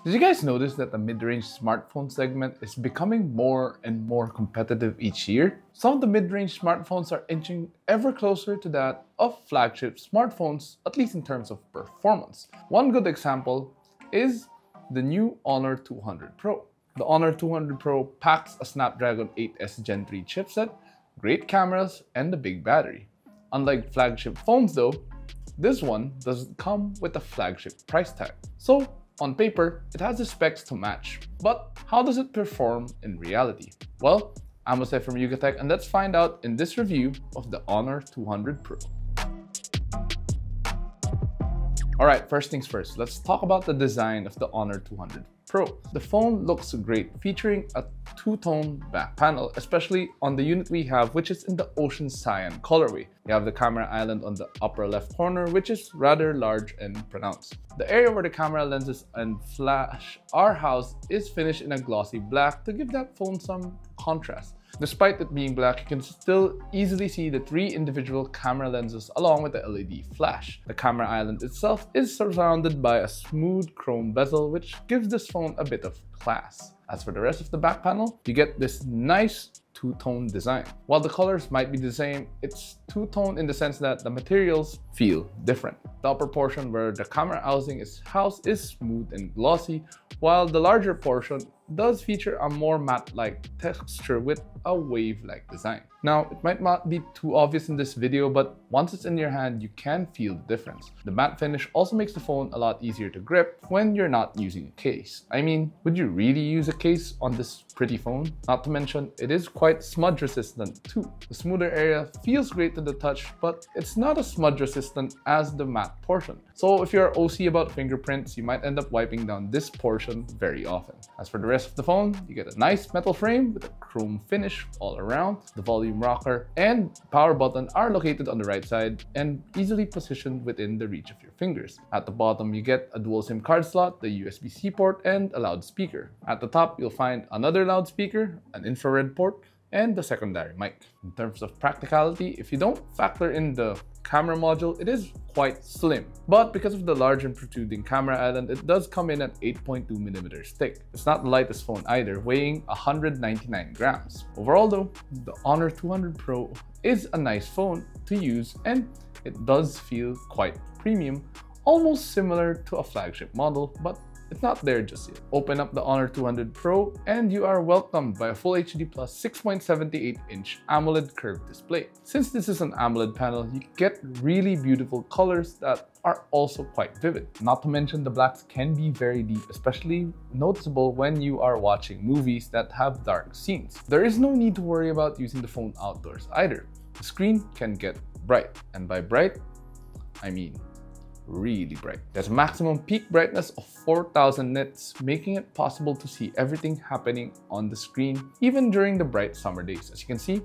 Did you guys notice that the mid-range smartphone segment is becoming more and more competitive each year? Some of the mid-range smartphones are inching ever closer to that of flagship smartphones, at least in terms of performance. One good example is the new Honor 200 Pro. The Honor 200 Pro packs a Snapdragon 8S Gen 3 chipset, great cameras, and a big battery. Unlike flagship phones though, this one doesn't come with a flagship price tag. So, on paper, it has the specs to match. But how does it perform in reality? Well, I'm Jose from Yugatech, and let's find out in this review of the Honor 200 Pro. Alright, first things first, let's talk about the design of the Honor 200 Pro. The phone looks great, featuring a two-tone back panel, especially on the unit we have, which is in the Ocean Cyan colorway. We have the camera island on the upper left corner, which is rather large and pronounced. The area where the camera lenses and flash are housed is finished in a glossy black to give that phone some contrast. Despite it being black, you can still easily see the three individual camera lenses along with the LED flash. The camera island itself is surrounded by a smooth chrome bezel, which gives this phone a bit of class. As for the rest of the back panel, you get this nice two-tone design. While the colors might be the same, it's two-tone in the sense that the materials feel different. The upper portion where the camera housing is housed is smooth and glossy, while the larger portion does feature a more matte-like texture with a wave-like design. Now, it might not be too obvious in this video, but once it's in your hand, you can feel the difference. The matte finish also makes the phone a lot easier to grip when you're not using a case. I mean, would you really use a case on this pretty phone? Not to mention, it is quite smudge resistant too. The smoother area feels great to the touch, but it's not as smudge resistant as the matte portion. So if you're OC about fingerprints, you might end up wiping down this portion very often. As for the rest of the phone, you get a nice metal frame with a chrome finish all around. The volume rocker and power button are located on the right side and easily positioned within the reach of your fingers. At the bottom, you get a dual SIM card slot, the USB-C port, and a loudspeaker. At the top, you'll find another loudspeaker, an infrared port, and the secondary mic. In terms of practicality, if you don't factor in the camera module, it is quite slim. But because of the large and protruding camera island, it does come in at 8.2mm thick. It's not the lightest phone either, weighing 199 grams. Overall though, the Honor 200 Pro is a nice phone to use, and it does feel quite premium, almost similar to a flagship model, but it's not there just yet. Open up the Honor 200 Pro and you are welcomed by a Full HD Plus 6.78-inch AMOLED curved display. Since this is an AMOLED panel, you get really beautiful colors that are also quite vivid. Not to mention the blacks can be very deep, especially noticeable when you are watching movies that have dark scenes. There is no need to worry about using the phone outdoors either. The screen can get bright, and by bright, I mean really bright. There's a maximum peak brightness of 4000 nits, making it possible to see everything happening on the screen, even during the bright summer days. As you can see,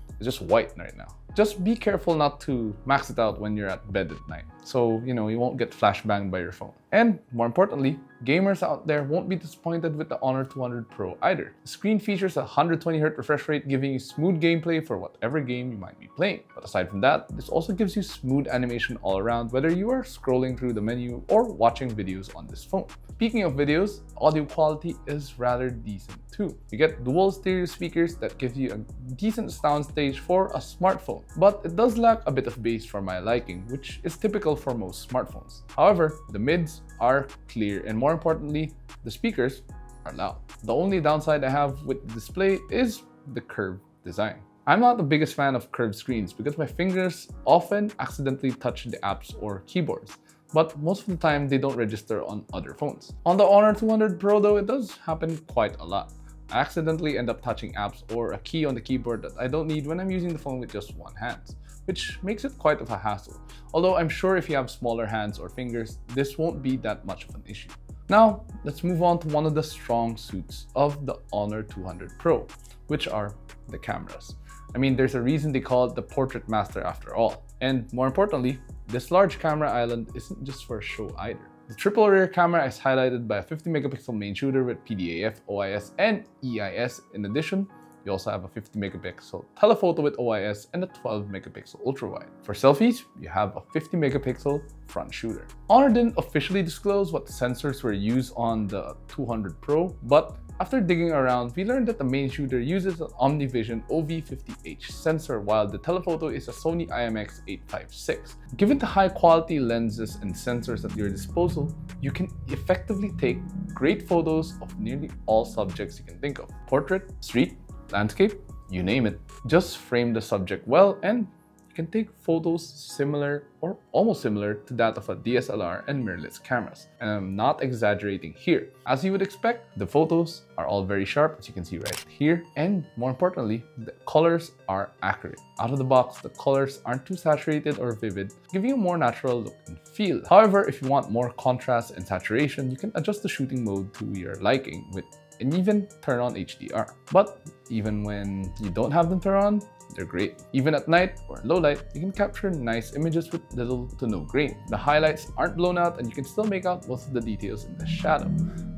it's just white right now. Just be careful not to max it out when you're at bed at night, so you won't get flashbanged by your phone. And more importantly, gamers out there won't be disappointed with the Honor 200 Pro either. The screen features a 120Hz refresh rate, giving you smooth gameplay for whatever game you might be playing. But aside from that, this also gives you smooth animation all around, whether you are scrolling through the menu or watching videos on this phone. Speaking of videos, audio quality is rather decent too. You get dual stereo speakers that give you a decent soundstage for a smartphone, but it does lack a bit of bass for my liking, which is typical for most smartphones. However, the mids are clear, and more importantly, the speakers are loud. The only downside I have with the display is the curved design. I'm not the biggest fan of curved screens because my fingers often accidentally touch the apps or keyboards, but most of the time they don't register on other phones. On the Honor 200 Pro though, it does happen quite a lot. I accidentally end up touching apps or a key on the keyboard that I don't need when I'm using the phone with just one hand, which makes it quite of a hassle. Although I'm sure if you have smaller hands or fingers, this won't be that much of an issue. Now, let's move on to one of the strong suits of the Honor 200 Pro, which are the cameras. I mean, there's a reason they call it the portrait master after all. And more importantly, this large camera island isn't just for show either. The triple rear camera is highlighted by a 50 megapixel main shooter with PDAF, OIS, and EIS. In addition, You also have a 50 megapixel telephoto with OIS and a 12 megapixel ultra-wide. For selfies, you have a 50 megapixel front shooter. Honor didn't officially disclose what sensors were used on the 200 Pro, but after digging around, we learned that the main shooter uses an OmniVision OV50H sensor, while the telephoto is a Sony IMX856. Given the high quality lenses and sensors at your disposal, you can effectively take great photos of nearly all subjects you can think of. Portrait, street, landscape, you name it. Just frame the subject well and you can take photos similar or almost similar to that of a DSLR and mirrorless cameras. And I'm not exaggerating here. As you would expect, the photos are all very sharp, as you can see right here. And more importantly, the colors are accurate. Out of the box, the colors aren't too saturated or vivid, giving you a more natural look and feel. However, if you want more contrast and saturation, you can adjust the shooting mode to your liking and even turn on HDR. But even when you don't have them turned on, they're great. Even at night or in low light, you can capture nice images with little to no grain. The highlights aren't blown out and you can still make out most of the details in the shadow.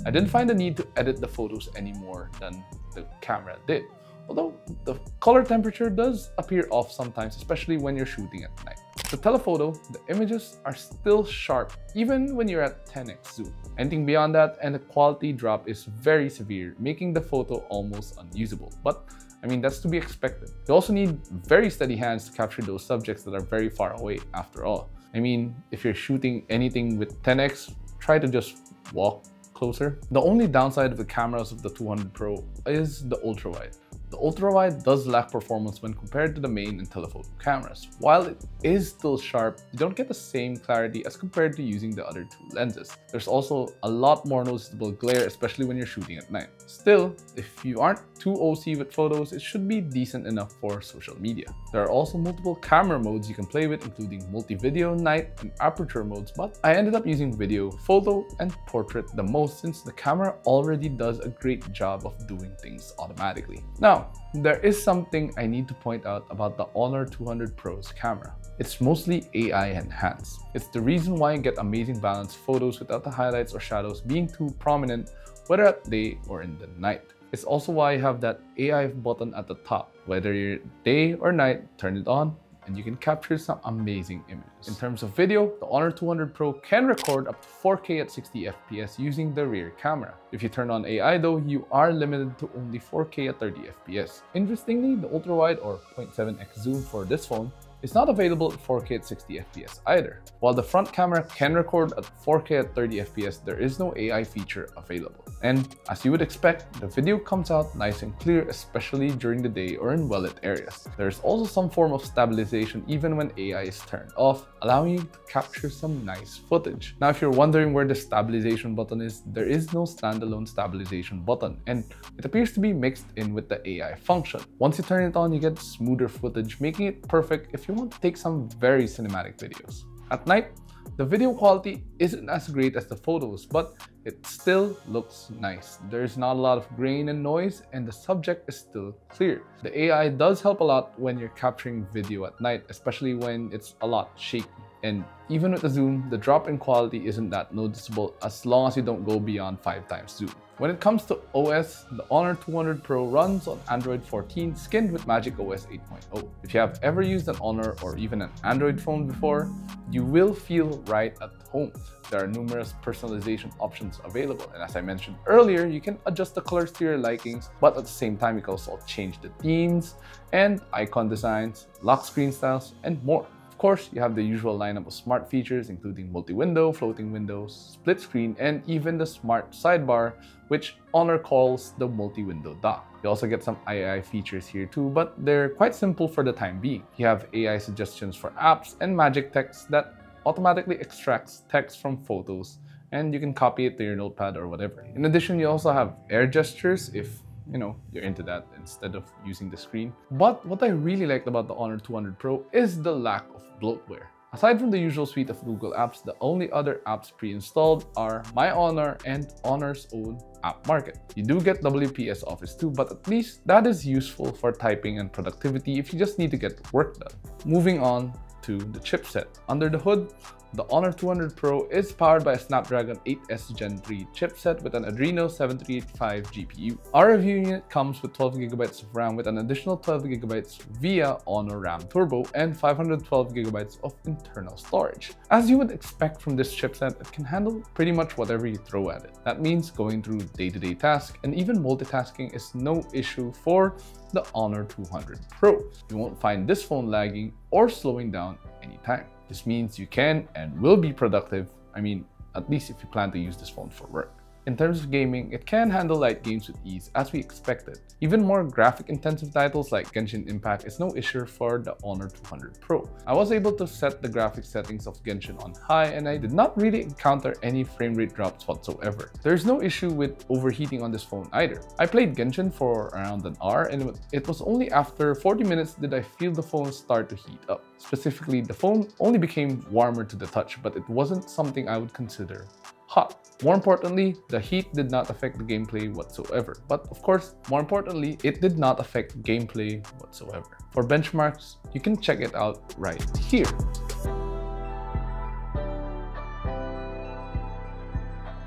I didn't find the need to edit the photos any more than the camera did. Although the color temperature does appear off sometimes, especially when you're shooting at night. The telephoto, the images are still sharp even when you're at 10x zoom. Anything beyond that and the quality drop is very severe, making the photo almost unusable. But I mean, that's to be expected. You also need very steady hands to capture those subjects that are very far away after all. I mean, if you're shooting anything with 10x, try to just walk closer. The only downside of the cameras of the 200 Pro is the ultra-wide. The ultra-wide does lack performance when compared to the main and telephoto cameras. While it is still sharp, you don't get the same clarity as compared to using the other two lenses. There's also a lot more noticeable glare, especially when you're shooting at night. Still, if you aren't too OC with photos, it should be decent enough for social media. There are also multiple camera modes you can play with, including multi-video, night, and aperture modes, but I ended up using video, photo, and portrait the most since the camera already does a great job of doing things automatically. Now, there is something I need to point out about the Honor 200 Pro's camera. It's mostly AI enhanced. It's the reason why you get amazing balanced photos without the highlights or shadows being too prominent, whether at day or in the night. It's also why you have that AI button at the top. Whether you're day or night, turn it on and you can capture some amazing images. In terms of video, the Honor 200 Pro can record up to 4K at 60 FPS using the rear camera. If you turn on AI though, you are limited to only 4K at 30 FPS. Interestingly, the ultra-wide or 0.7x zoom for this phone is not available at 4K at 60 FPS either. While the front camera can record at 4K at 30 FPS, there is no AI feature available. And as you would expect, the video comes out nice and clear, especially during the day or in well-lit areas. There's also some form of stabilization even when AI is turned off, allowing you to capture some nice footage. Now, if you're wondering where the stabilization button is, there is no standalone stabilization button, and it appears to be mixed in with the AI function. Once you turn it on, you get smoother footage, making it perfect if you want to take some very cinematic videos. At night, the video quality isn't as great as the photos, but it still looks nice. There's not a lot of grain and noise, and the subject is still clear. The AI does help a lot when you're capturing video at night, especially when it's a lot shaky. And even with the zoom, the drop in quality isn't that noticeable as long as you don't go beyond 5x zoom. When it comes to OS, the Honor 200 Pro runs on Android 14 skinned with Magic OS 8.0. If you have ever used an Honor or even an Android phone before, you will feel right at home. There are numerous personalization options available, and as I mentioned earlier, you can adjust the colors to your likings, but at the same time you can also change the themes and icon designs, lock screen styles, and more. Of course, you have the usual lineup of smart features including multi-window, floating windows, split screen, and even the smart sidebar, which Honor calls the multi-window dock. You also get some AI features here too, but they're quite simple for the time being. You have AI suggestions for apps and magic text that automatically extracts text from photos, and you can copy it to your notepad or whatever. In addition, you also have air gestures if you're into that instead of using the screen. But what I really liked about the Honor 200 Pro is the lack of bloatware. Aside from the usual suite of Google apps, the only other apps pre-installed are My Honor and Honor's own App Market. You do get WPS Office too, but at least that is useful for typing and productivity if you just need to get work done. Moving on to the chipset. Under the hood, The Honor 200 Pro is powered by a Snapdragon 8S Gen 3 chipset with an Adreno 7385 GPU. Our review unit comes with 12GB of RAM with an additional 12GB via Honor RAM Turbo and 512GB of internal storage. As you would expect from this chipset, it can handle pretty much whatever you throw at it. That means going through day-to-day tasks and even multitasking is no issue for the Honor 200 Pro. You won't find this phone lagging or slowing down anytime. This means you can and will be productive, at least if you plan to use this phone for work. In terms of gaming, it can handle light games with ease as we expected. Even more graphic-intensive titles like Genshin Impact is no issue for the Honor 200 Pro. I was able to set the graphics settings of Genshin on high and I did not really encounter any frame rate drops whatsoever. There is no issue with overheating on this phone either. I played Genshin for around an hour and it was only after 40 minutes did I feel the phone start to heat up. Specifically, the phone only became warmer to the touch, but it wasn't something I would consider hot. More importantly, the heat did not affect the gameplay whatsoever. But of course, more importantly, it did not affect gameplay whatsoever. For benchmarks, you can check it out right here.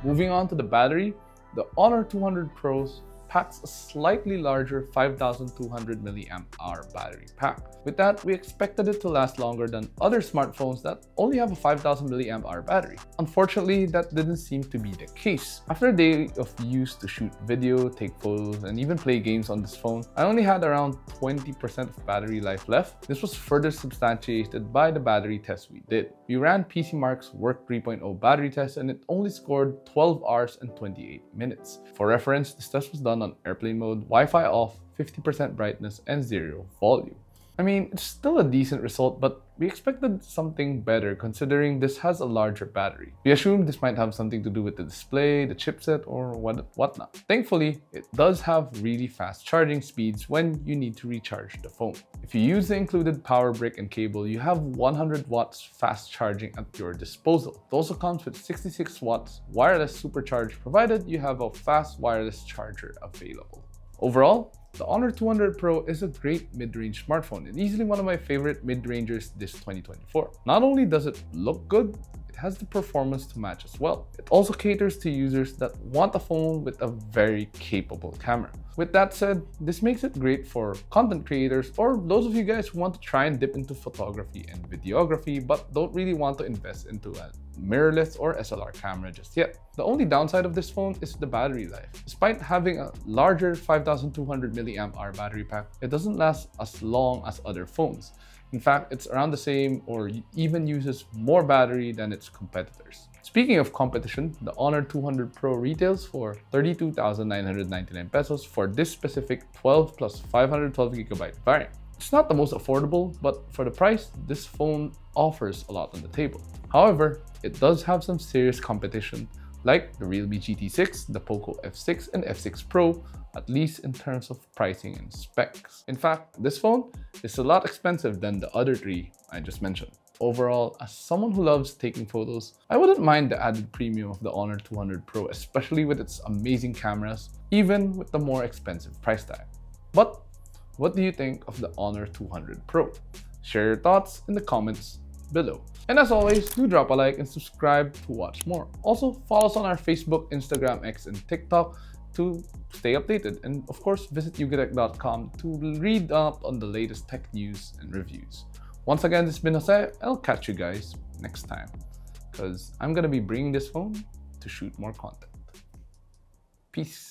Moving on to the battery, the Honor 200 Pros packs a slightly larger 5200 mAh battery pack. With that, we expected it to last longer than other smartphones that only have a 5000 mAh battery. Unfortunately, that didn't seem to be the case. After a day of use to shoot video, take photos, and even play games on this phone, I only had around 20% of battery life left. This was further substantiated by the battery test we did. We ran PCMark's Work 3.0 battery test and it only scored 12 hours and 28 minutes. For reference, this test was done on airplane mode, Wi-Fi off, 50% brightness, and 0 volume. It's still a decent result, but we expected something better considering this has a larger battery. We assumed this might have something to do with the display, the chipset, or whatnot. Thankfully, it does have really fast charging speeds when you need to recharge the phone. If you use the included power brick and cable, you have 100 watts fast charging at your disposal. It also comes with 66 watts wireless supercharge provided you have a fast wireless charger available. Overall, the Honor 200 Pro is a great mid-range smartphone and easily one of my favorite mid-rangers this 2024. Not only does it look good, it has the performance to match as well. It also caters to users that want a phone with a very capable camera. With that said, this makes it great for content creators or those of you guys who want to try and dip into photography and videography but don't really want to invest into a mirrorless or SLR camera just yet. The only downside of this phone is the battery life. Despite having a larger 5200 mAh battery pack, it doesn't last as long as other phones. In fact, it's around the same or even uses more battery than its competitors. Speaking of competition, the Honor 200 Pro retails for 32,999 pesos for this specific 12 plus 512GB variant. It's not the most affordable, but for the price, this phone offers a lot on the table. However, it does have some serious competition like the Realme GT6, the Poco F6, and F6 Pro, at least in terms of pricing and specs. In fact, this phone is a lot expensive than the other three I just mentioned. Overall, as someone who loves taking photos, I wouldn't mind the added premium of the Honor 200 Pro, especially with its amazing cameras, even with the more expensive price tag. But what do you think of the Honor 200 Pro? Share your thoughts in the comments below. And as always, do drop a like and subscribe to watch more. Also, follow us on our Facebook, Instagram, X, and TikTok to stay updated. And of course, visit yugatech.com to read up on the latest tech news and reviews. Once again, this has been Jose. I'll catch you guys next time because I'm going to be bringing this phone to shoot more content. Peace.